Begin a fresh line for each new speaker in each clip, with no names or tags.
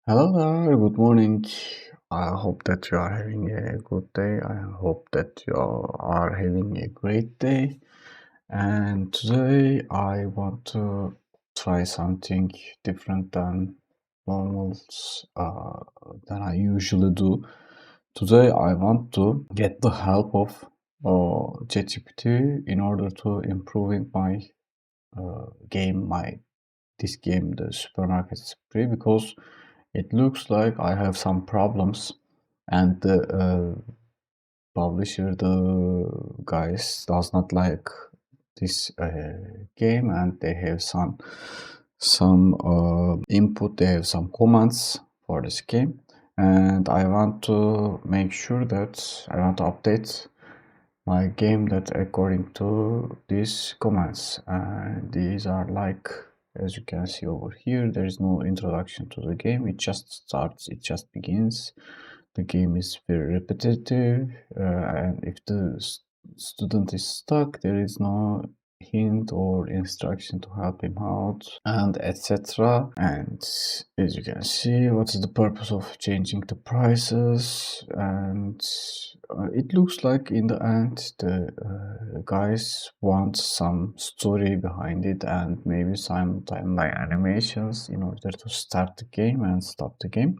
Hello there, good morning. I hope that you are having a good day. I hope that you are having a great day. And today I want to try something different than normals than I usually do. Today I want to get the help of ChatGPT in order to improving my game, this game, the supermarket spree, because it looks like I have some problems, and the publisher, the guys, does not like this game, and they have some input. They have some comments for this game, and I want to make sure that I want to update my game that according to these commands. And these are like, as you can see over here, there is no introduction to the game. It just starts, it just begins. The game is very repetitive, and if the student is stuck, there is no hint or instruction to help him out, and etc. And as you can see, what is the purpose of changing the prices? And it looks like in the end the guys want some story behind it, and maybe some timeline animations in order to start the game and stop the game.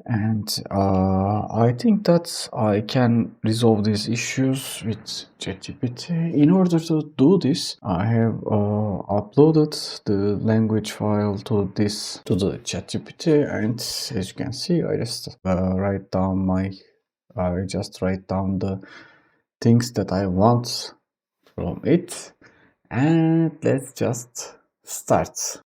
And I think that I can resolve these issues with ChatGPT. In order to do this, I have uploaded the language file to the ChatGPT, and as you can see, I just write down the things that I want from it, and let's just start.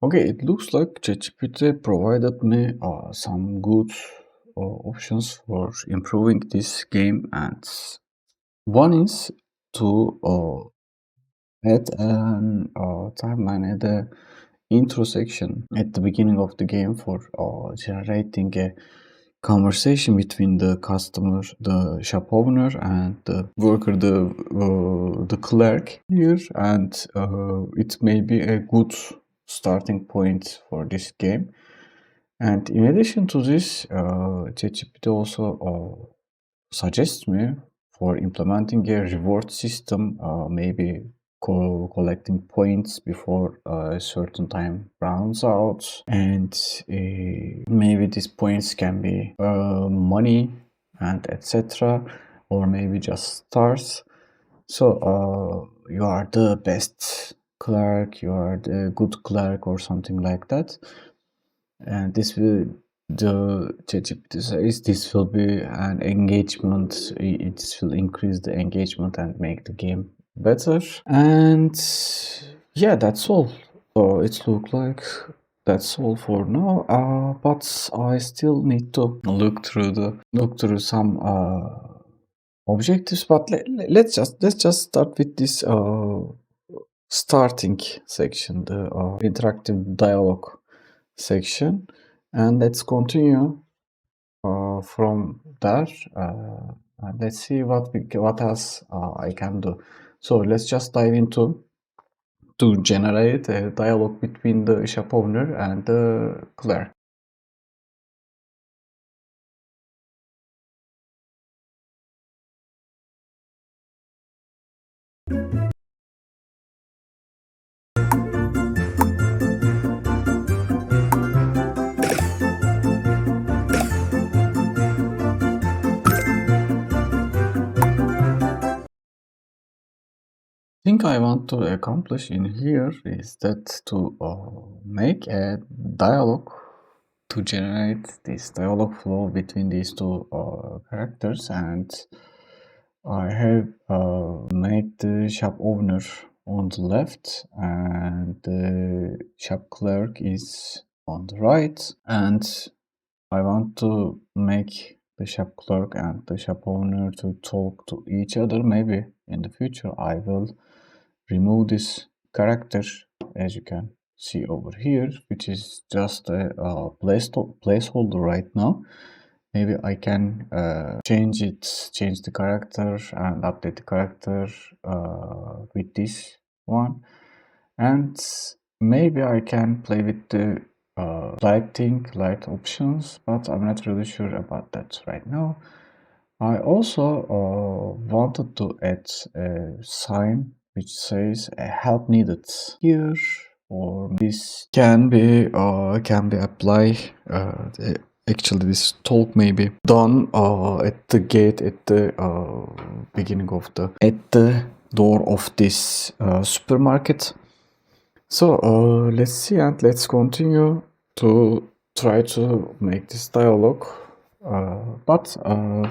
Okay, it looks like ChatGPT provided me some good options for improving this game, and one is to add an timeline at the intro section at the beginning of the game for generating a conversation between the customer, the shop owner, and the worker, the clerk here, and it may be a good starting point for this game. And in addition to this, ChatGPT also suggests me for implementing a reward system, maybe collecting points before a certain time runs out, and maybe these points can be money and etc., or maybe just stars. So you are the best clerk, you are the good clerk, or something like that. And the ChatGPT says this will be an engagement. It will increase the engagement and make the game better. And yeah, that's all. It looks like that's all for now. But I still need to look through some objectives. But let's just start with this starting section, the interactive dialogue section, and let's continue from there. And let's see what else I can do. So let's just dive into to generate a dialogue between the shop owner and the clerk. Thing I want to accomplish in here is that to make a dialogue, to generate this dialogue flow between these two characters, and I have made the shop owner on the left and the shop clerk is on the right, and I want to make the shop clerk and the shop owner to talk to each other. Maybe in the future I will remove this character, as you can see over here, which is just a placeholder right now. Maybe I can change it, change the character and update the character with this one. And maybe I can play with the light options, but I'm not really sure about that right now. I also wanted to add a sign which says help needed here, or this can be applied. Actually, this talk may be done at the gate, at the beginning of at the door of this supermarket. So let's see and let's continue to try to make this dialogue. But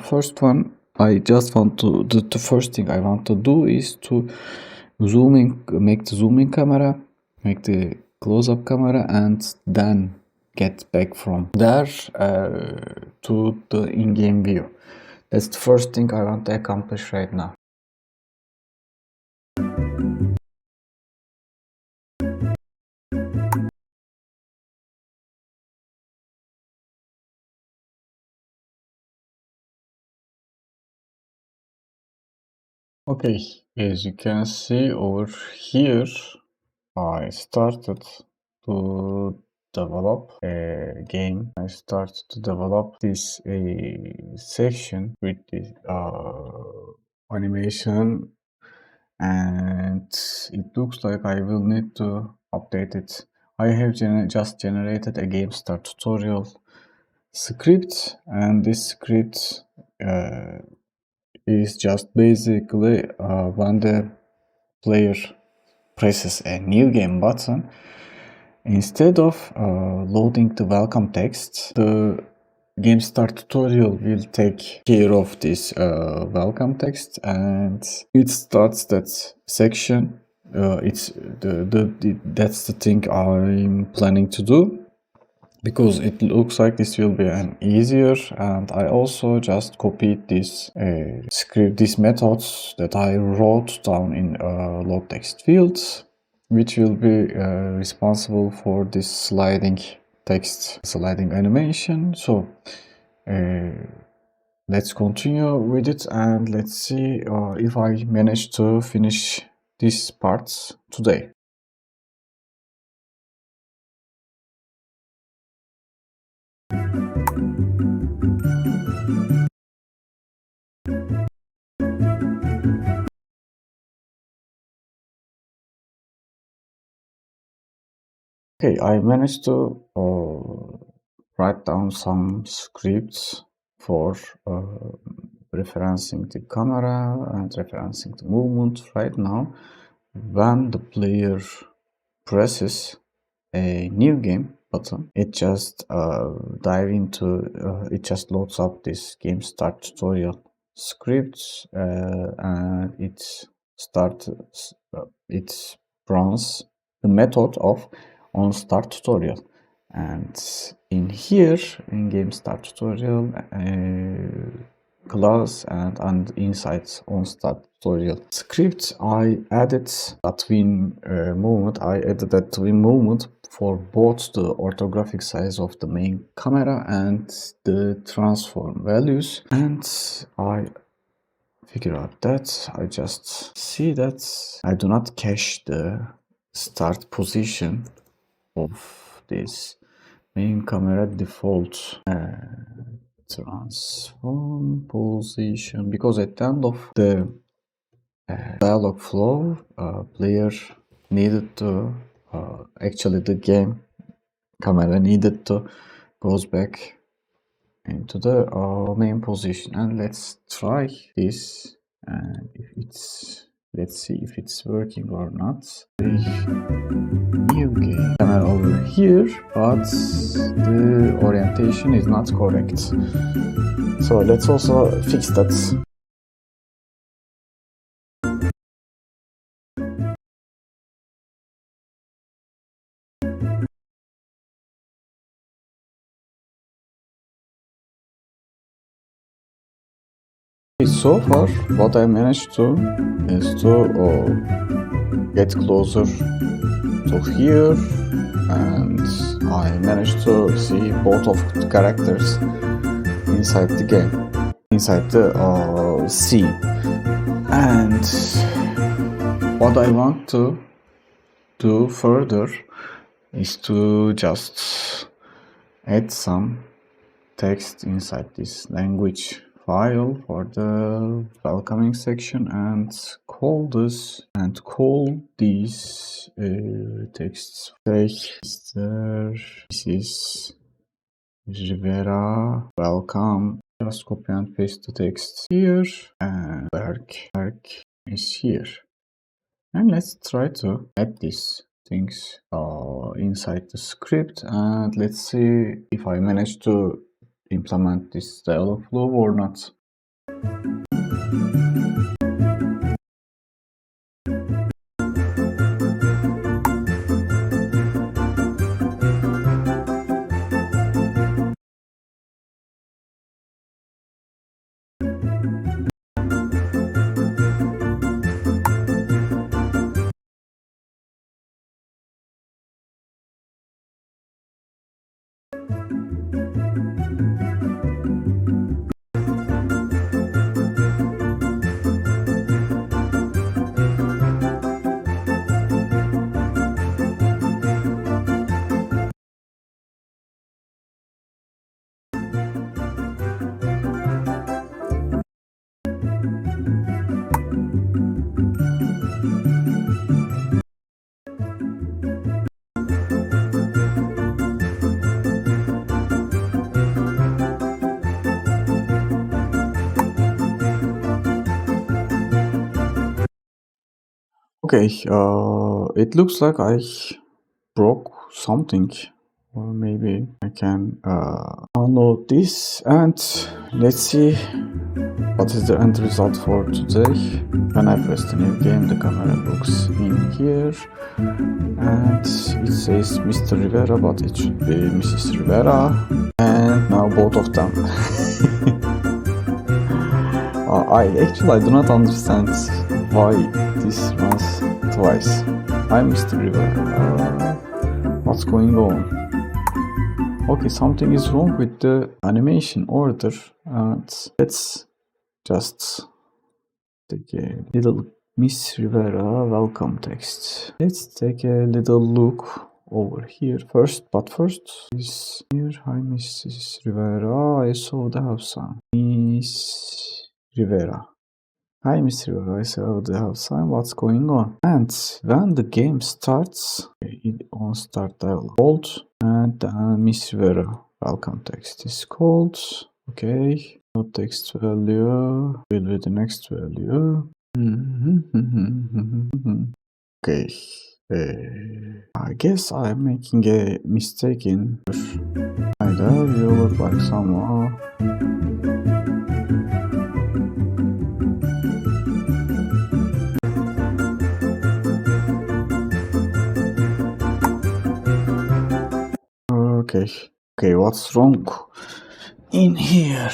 first one, I just want to the first thing I want to do is to make the zooming camera, make the close-up camera, and then get back from there to the in-game view. That's the first thing I want to accomplish right now. Okay, as you can see over here, I started to develop a game. I started to develop this section with this animation, and it looks like I will need to update it. I have just generated a game start tutorial script, and this script is just basically when the player presses a new game button, instead of loading the welcome text, the game start tutorial will take care of this welcome text, and it starts that section. That's the thing I'm planning to do, because it looks like this will be an easier, and I also just copied this script, these methods that I wrote down in log text fields, which will be responsible for this sliding text, sliding animation. So let's continue with it, and let's see if I manage to finish these parts today. Okay, I managed to write down some scripts for referencing the camera and referencing the movement. Right now, when the player presses a new game button, it just it just loads up this game start tutorial scripts, and it runs the method of on start tutorial. And in here, in game start tutorial, class and insights on start tutorial script, I added a twin movement. I added a twin movement for both the orthographic size of the main camera and the transform values. And I figure out that I just see that I do not cache the start position of this main camera default transform position, because at the end of the dialog flow, player needed to actually the game camera needed to goes back into the main position. And let's try this, and if it's, let's see if it's working or not. New game camera over here, but the orientation is not correct, so let's also fix that. So far, what I managed to is to get closer to here, and I managed to see both of the characters inside the game, inside the scene. And what I want to do further is to just add some text inside this language file for the welcoming section and call these texts. Say Mr. Mrs. Rivera, welcome. Just copy and paste the text here, and Berg is here. And let's try to add these things inside the script, and let's see if I manage to implement this dialog flow or not. Okay, it looks like I broke something, or maybe I can download this, and let's see what is the end result for today. When I press the new game, the camera looks in here, and it says Mr. Rivera, but it should be Mrs. Rivera, and now both of them. I do not understand why this runs twice. I'm Mr. Rivera. What's going on? Okay, something is wrong with the animation order, and let's just take a little Miss Rivera welcome text. Let's take a little look over here first, but first is here. Hi, Mrs. Rivera. I saw the house sign. Miss Rivera. Hi, Miss Rivera. I saw the house sign. What's going on? And when the game starts, it on start dialog called, and Miss Rivera welcome text is called. Okay. No text value will be the next value. Okay. I guess I'm making a mistake in either you look like someone. Okay, what's wrong in here?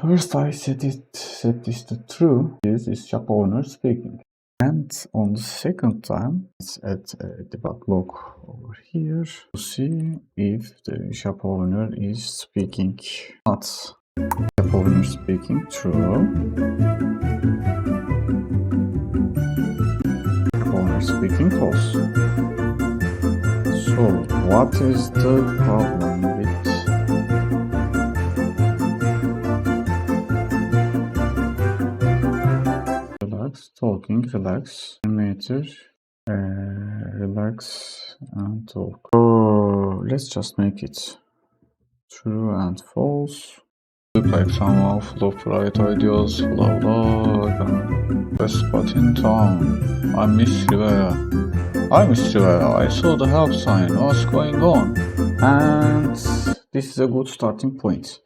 First I set this to true. This is shop owner speaking. And on the second time, let's add a debug log over here to see if the shop owner is speaking not. Shop owner speaking true. Shop owner speaking false. So what is the problem with talking, relax, animator, relax and talk. Oh, let's just make it true and false. Look like someone full of bright ideas, blah blah. Best spot in town. I'm Miss Rivera. Hi, Miss Rivera. I saw the help sign. What's going on? And this is a good starting point.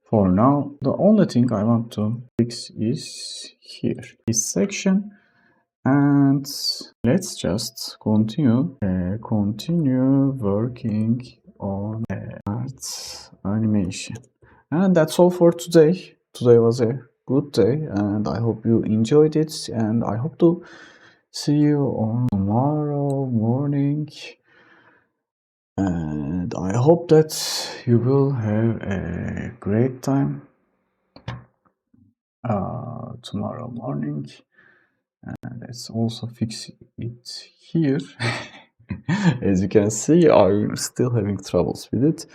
For now, the only thing I want to fix is here, this section, and let's just continue working on art animation. And that's all for today. Today was a good day, and I hope you enjoyed it. And I hope to see you on tomorrow morning. And I hope that you will have a great time tomorrow morning. And let's also fix it here. As you can see, I'm still having troubles with it.